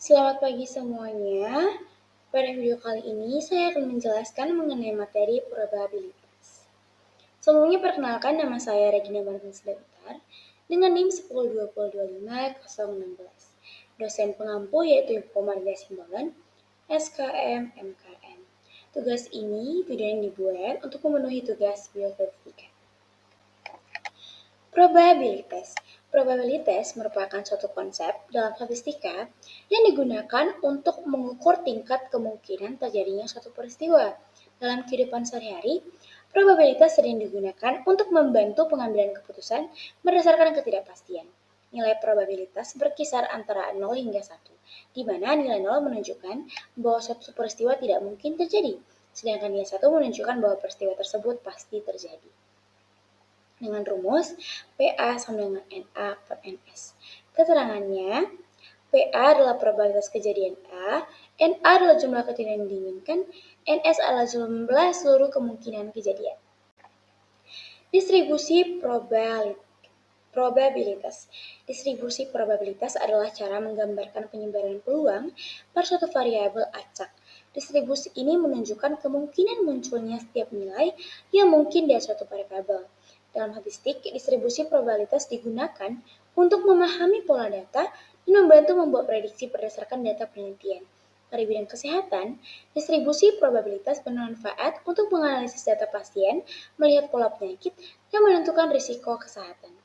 Selamat pagi semuanya. Pada video kali ini saya akan menjelaskan mengenai materi probabilitas. Sebelumnya perkenalkan, nama saya Regina Martins Davitar dengan NIM 102025016. Dosen pengampu yaitu Informatika Simbolan, SKM MKN. Tugas ini video yang dibuat untuk memenuhi tugas biostatistika. Probabilitas. Probabilitas merupakan suatu konsep dalam statistika yang digunakan untuk mengukur tingkat kemungkinan terjadinya suatu peristiwa. Dalam kehidupan sehari-hari, probabilitas sering digunakan untuk membantu pengambilan keputusan berdasarkan ketidakpastian. Nilai probabilitas berkisar antara 0 hingga 1, di mana nilai 0 menunjukkan bahwa suatu peristiwa tidak mungkin terjadi, sedangkan nilai 1 menunjukkan bahwa peristiwa tersebut pasti terjadi. Dengan rumus PA sama dengan NA per NS. Keterangannya, PA adalah probabilitas kejadian A, NA adalah jumlah kejadian yang diinginkan, NS adalah jumlah seluruh kemungkinan kejadian. Distribusi probabilitas. Distribusi probabilitas adalah cara menggambarkan penyebaran peluang per suatu variabel acak. Distribusi ini menunjukkan kemungkinan munculnya setiap nilai yang mungkin dari suatu variabel. Dalam statistik, distribusi probabilitas digunakan untuk memahami pola data dan membantu membuat prediksi berdasarkan data penelitian. Pada bidang kesehatan, distribusi probabilitas bermanfaat untuk menganalisis data pasien, melihat pola penyakit, dan menentukan risiko kesehatan.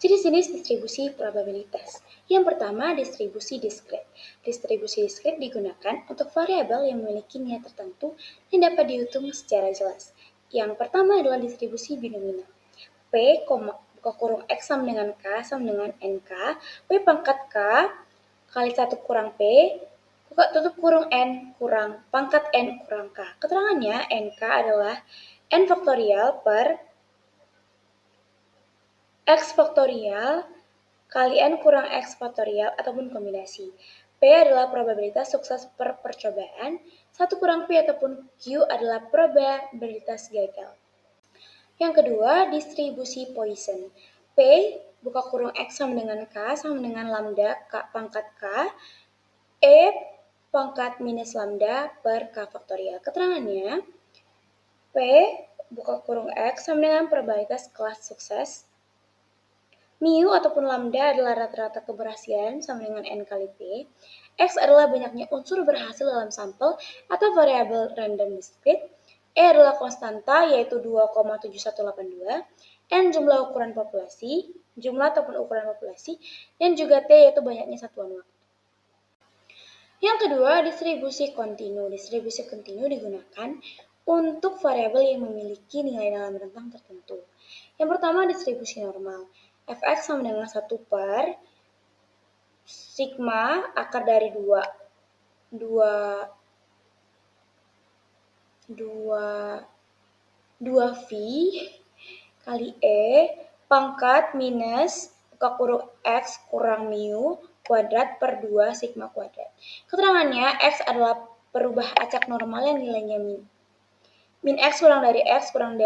Jenis-jenis distribusi probabilitas. Yang pertama, distribusi diskret. Distribusi diskret digunakan untuk variabel yang memiliki nilai tertentu dan dapat dihitung secara jelas. Yang pertama adalah distribusi binomial. P, buka kurung X sama dengan K sama dengan NK, P pangkat K kali 1 kurang P, buka tutup kurung N kurang pangkat N kurang K. Keterangannya, NK adalah N faktorial per X faktorial kali N kurang X faktorial ataupun kombinasi. P adalah probabilitas sukses per percobaan, 1 kurang P ataupun Q adalah probabilitas gagal. Yang kedua, distribusi Poisson. P, buka kurung X sama dengan K sama dengan lambda K pangkat K, E pangkat minus lambda per K faktorial. Keterangannya, P, buka kurung X sama dengan probabilitas kelas sukses, mu ataupun lambda adalah rata-rata keberhasilan sama dengan N kali P. X adalah banyaknya unsur berhasil dalam sampel atau variabel random discrete. E adalah konstanta yaitu 2,7182. N jumlah ukuran populasi, jumlah ataupun ukuran populasi, dan juga T yaitu banyaknya satuan waktu. Yang kedua, distribusi kontinu. Distribusi kontinu digunakan untuk variabel yang memiliki nilai dalam rentang tertentu. Yang pertama, distribusi normal. Fx sama dengan 1 per sigma akar dari 2V kali E pangkat minus buka kurung X kurang mu kuadrat per 2 sigma kuadrat. Keterangannya, X adalah perubah acak normal yang nilainya min. Min X kurang dari X kurang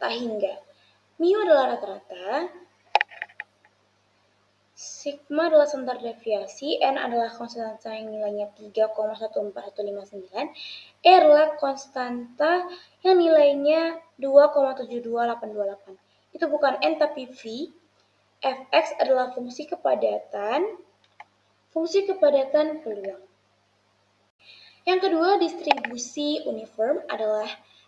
tak hingga. Mu adalah rata-rata, sigma adalah standar deviasi, N adalah konstanta yang nilainya 3,14159, E adalah konstanta yang nilainya 2,72828. Itu bukan N tapi V. Fx adalah fungsi kepadatan peluang. Yang kedua, distribusi uniform adalah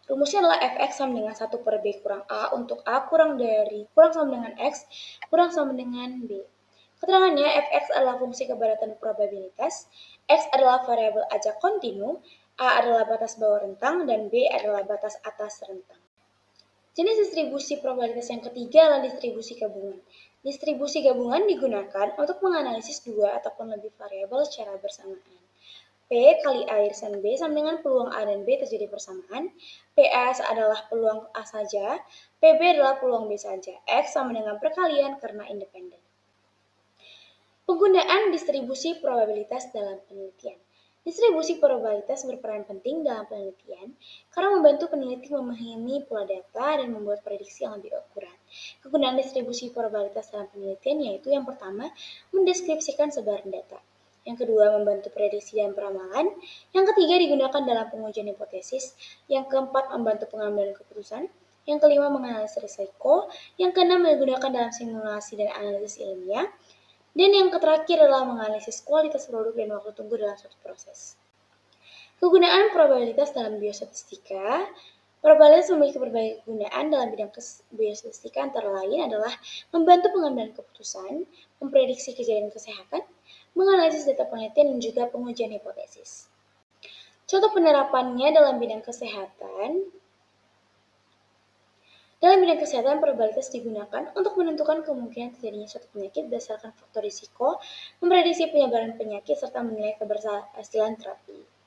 rumusnya adalah Fx sama dengan 1 per B kurang A untuk A kurang sama dengan X kurang sama dengan B. Keterangannya, Fx adalah fungsi kepadatan probabilitas, X adalah variabel acak kontinu, A adalah batas bawah rentang, dan B adalah batas atas rentang. Jenis distribusi probabilitas yang ketiga adalah distribusi gabungan. Distribusi gabungan digunakan untuk menganalisis dua ataupun lebih variabel secara bersamaan. P kali A irisan B sama dengan peluang A dan B terjadi bersamaan. PS adalah peluang A saja, PB adalah peluang B saja. X sama dengan perkalian karena independen. Penggunaan distribusi probabilitas dalam penelitian. Distribusi probabilitas berperan penting dalam penelitian karena membantu peneliti memahami pola data dan membuat prediksi yang lebih akurat. penggunaan distribusi probabilitas dalam penelitian yaitu yang pertama, mendeskripsikan sebaran data. Yang kedua, membantu prediksi dan peramalan. Yang ketiga, digunakan dalam pengujian hipotesis. Yang keempat, membantu pengambilan keputusan. Yang kelima, menganalisis risiko. Yang keenam, digunakan dalam simulasi dan analisis ilmiah. Dan yang terakhir adalah menganalisis kualitas produk dan waktu tunggu dalam suatu proses. Kegunaan probabilitas dalam biostatistika. Probabilitas memiliki berbagai kegunaan dalam bidang biostatistika, antara lain adalah membantu pengambilan keputusan, memprediksi kejadian kesehatan, menganalisis data penelitian, dan juga pengujian hipotesis. Contoh penerapannya dalam bidang kesehatan. Dalam bidang kesehatan, probabilitas digunakan untuk menentukan kemungkinan terjadinya suatu penyakit berdasarkan faktor risiko, memprediksi penyebaran penyakit, serta menilai keberhasilan terapi.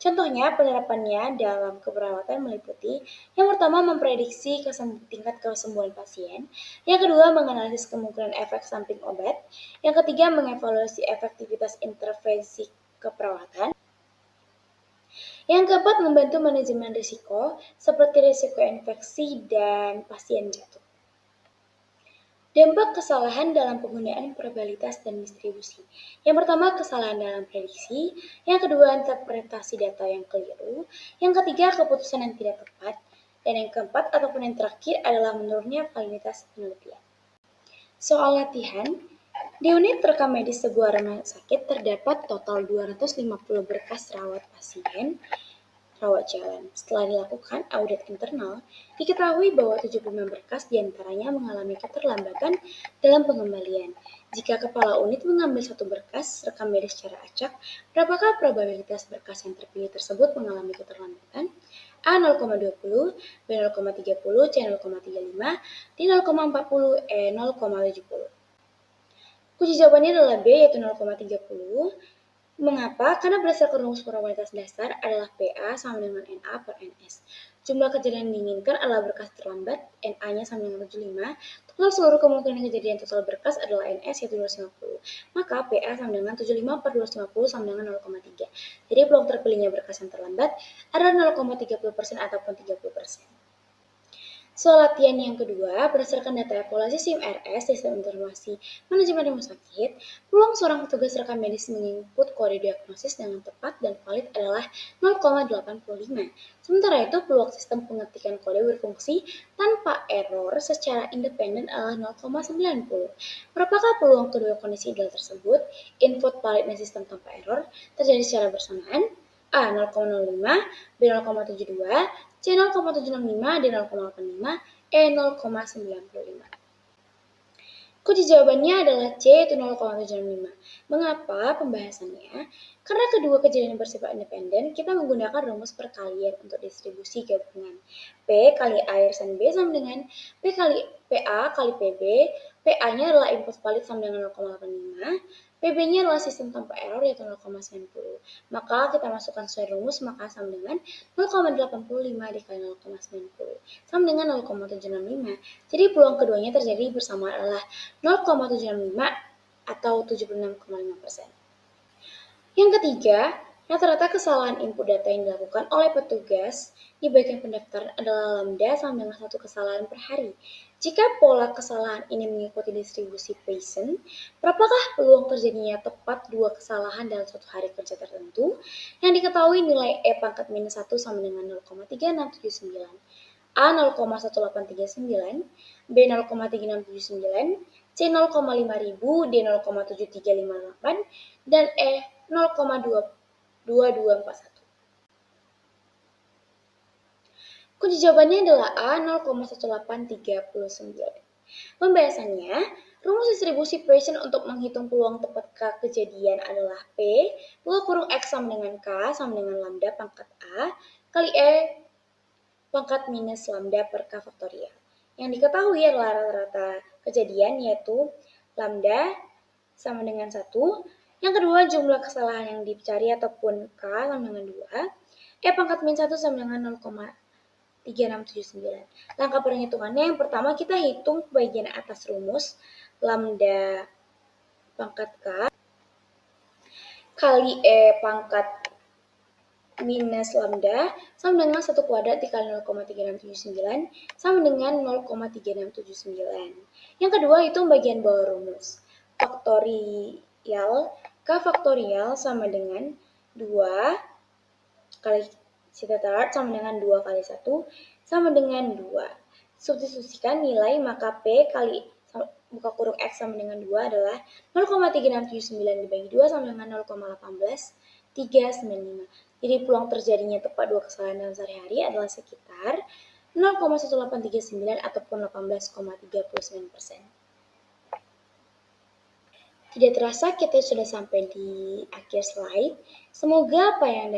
Contohnya, penerapannya dalam keperawatan meliputi yang pertama, memprediksi tingkat kesembuhan pasien. Yang kedua, menganalisis kemungkinan efek samping obat. Yang ketiga, mengevaluasi efektivitas intervensi keperawatan. Yang keempat, membantu manajemen risiko, seperti risiko infeksi dan pasien jatuh. Dampak kesalahan dalam penggunaan probabilitas dan distribusi. Yang pertama, kesalahan dalam prediksi. Yang kedua, interpretasi data yang keliru. Yang ketiga, keputusan yang tidak tepat. Dan yang keempat ataupun yang terakhir adalah menurunnya validitas penelitian. Soal latihan, di unit rekam medis sebuah rumah sakit terdapat total 250 berkas rawat pasien rawat jalan. Setelah dilakukan audit internal, diketahui bahwa 75 berkas diantaranya mengalami keterlambatan dalam pengembalian. Jika kepala unit mengambil satu berkas rekam medis secara acak, berapakah probabilitas berkas yang terpilih tersebut mengalami keterlambatan? A 0,20, B 0,30, C 0,35, D 0,40, E 0,70. Kunci jawabannya adalah B, yaitu 0,30. Mengapa? Karena berdasarkan rumus probabilitas dasar adalah PA sama dengan NA per NS. Jumlah kejadian yang diinginkan adalah berkas terlambat, NA-nya sama dengan 75. Total seluruh kemungkinan kejadian total berkas adalah NS, yaitu 250. Maka PA sama dengan 75 per 250 sama dengan 0,3. Jadi peluang terpilihnya berkas yang terlambat adalah 0,30% ataupun 30%. Soal latihan yang kedua, berdasarkan data evaluasi SIM-RS, Sistem Informasi Manajemen Rumah Sakit, peluang seorang petugas rekam medis menginput kode diagnosis dengan tepat dan valid adalah 0,85. Sementara itu, peluang sistem pengetikan kode berfungsi tanpa error secara independen adalah 0,90. Berapakah peluang kedua kondisi ideal tersebut? Input validnya sistem tanpa error terjadi secara bersamaan. A 0,05, B 0,72, C 0,765, D 0,85, E 0,95. Kunci jawabannya adalah C, yaitu 0,75. Mengapa pembahasannya? Karena kedua kejadian bersifat independen, kita menggunakan rumus perkalian untuk distribusi gabungan. P kali A irisan B sama dengan P kali PA kali PB. PA-nya adalah input valid sama dengan 0,85. PB-nya adalah sistem tanpa error, yaitu 0,90. Maka kita masukkan sesuai rumus, maka sama dengan 0,85 dikali 0,90. Sama dengan 0,765. Jadi peluang keduanya terjadi bersama adalah 0,765 atau 76,5%. Yang ketiga, rata-rata kesalahan input data yang dilakukan oleh petugas di bagian pendaftaran adalah lambda sama dengan 1 kesalahan per hari. Jika pola kesalahan ini mengikuti distribusi Poisson, berapakah peluang terjadinya tepat 2 kesalahan dalam suatu hari kerja tertentu? Yang diketahui nilai E pangkat minus 1 sama dengan 0,3679. A 0,1839, B 0,3679, C 0,5000, D 0,7358, dan E 0,2241. Kunci jawabannya adalah A 0,1839. Pembahasannya, rumus distribusi Poisson untuk menghitung peluang tepat kejadian adalah P, 2 X sama dengan K sama dengan lambda pangkat A, kali E pangkat minus lambda per K faktorial. Yang diketahui adalah rata-rata kejadian, yaitu lambda sama dengan 1. Yang kedua, jumlah kesalahan yang dicari ataupun K sama dengan 2. E pangkat min 1 sama dengan 0,3679. Langkah perhitungannya, yang pertama kita hitung bagian atas rumus lambda pangkat K kali E pangkat minus lambda sama dengan 1 kuadrat dikali 0,3679 sama dengan 0,3679. Yang kedua itu bagian bawah rumus. Faktorial K faktorial sama dengan 2 kali Cthard sama dengan 2 kali 1 sama dengan 2. Substitusikan nilai maka P kali buka kurung X sama dengan 2 adalah 0,3679 dibagi 2 sama dengan 0,18395. Jadi peluang terjadinya tepat dua kesalahan dalam sehari-hari adalah sekitar 0,1839 ataupun 18,39%. Tidak terasa kita sudah sampai di akhir slide. Semoga apa yang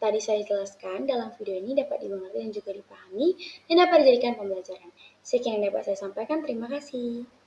tadi saya jelaskan dalam video ini dapat dimengerti dan juga dipahami dan dapat dijadikan pembelajaran. Sekian yang dapat saya sampaikan. Terima kasih.